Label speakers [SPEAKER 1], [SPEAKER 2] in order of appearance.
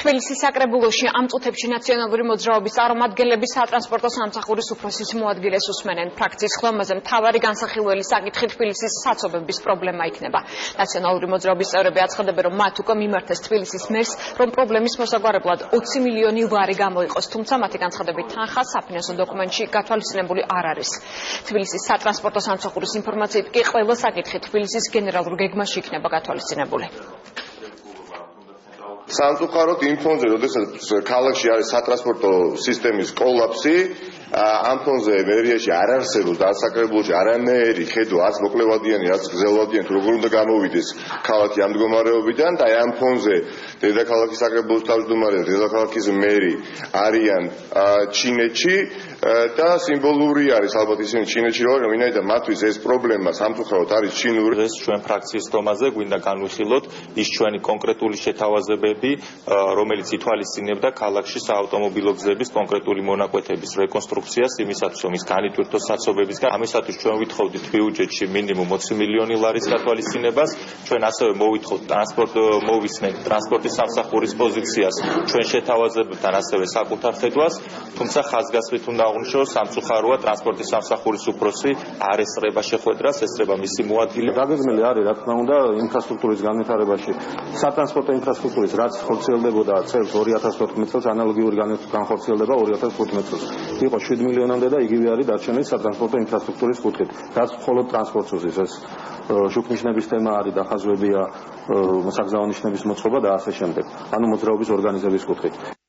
[SPEAKER 1] თბილისის საკრებულოში ამ წუთებში ნაციონალური მოძრაობის წარმომადგენლები სატრანსპორტო სამსახურის უფროსის მოადგილეს უსმენენ. ფრაქციის ხლომაზე მთავარი განსახილველი საკითხი თბილისის საცობების პრობლემა იქნება. ნაციონალური მოძრაობის წევრები აცხადებენ, რომ მათ უკვე მიმართეს თბილისის მერს, რომ პრობლემის მოსაგვარებლად 20 მილიონი ლარი გამოიყოს, თუმცა მათი განცხადებით თანხა საფინანსო დოკუმენტში გათვალისწინებული არ არის. თბილისის სატრანსპორტო სამსახურის ინფორმაციით კი ყველა საკითხი თბილისის გენერალურ გეგმაში იქნება გათვალისწინებული.
[SPEAKER 2] სამწუხაროდ იმ ფონზე, როდესაც ქალაქში არის სატრანსპორტო სისტემის კოლაფსი, ამ ფონზე მერიაში არ არსებობს დასაკრებულში არანაირი ხედვა, არც მოკლევადიანი, არც გრძელვადიანი, თუ როგორ უნდა გამოვიდეს ქალაქი ამ მდგომარეობიდან და ამ ფონზე დედაქალაქის საკრებულოს თავმჯდომარე და დედაქალაქის მერი არიან ჩინეთში და სიმბოლური არის ალბათ ისინი ჩინეთში რომ ვინაიდან მათთვის ეს პრობლემა სამწუხაროდ არის ჩინური.
[SPEAKER 3] ეს ჩვენ ფრაქციის თომაზე გვინდა განვიხილოთ ის ჩვენი კონკრეტული შეთავაზებები, რომელიც ითვალისწინებდა ქალაქში საავტომობილო გზების კონკრეტული მონაკვეთების რეკონსტრუქციას იმისათვის, რომ ის განიტვირთოს საცობებისგან. ამისათვის ჩვენ ვითხოვდით ბიუჯეტში მინიმუმ 20 მილიონი ლარის გათვალისწინებას. ჩვენ ასევე მოვითხოვთ მოვისმენთ ტრანსპორტის სამსახურის პოზიციას ჩვენ შეთავაზებებთან ასევე საკუთარ ხედვას, თუმცა ხაზგასმით უნდა აღნიშნოს, სამწუხაროა ტრანსპორტის სამსახურის უფროსი არ ესწრება შეხვედრას, ესწრება მისი მოადგილე.
[SPEAKER 4] გაგრძელი არის, რა თქმა უნდა, ინფრასტრუქტურის განვითარებაში. სატრანსპორტო ინფრასტრუქტურის რაც ხორციელდებოდა წელს 2014 წელს, ანალოგიური განხორციელდება 2015 წელს. იყო 7 მილიონამდე და იგივე არის დარჩენილი სატრანსპორტო ინფრასტრუქტურის კუთხით. რაც მხოლოდ ტრანსპორტს უსის, ეს შუქნიშნების თემა არის, დახაზვებია, საგზაო ნიშნების მოწყობა და ასე შემდეგ. ანუ მოძრაობის ორგანიზების კუთხით.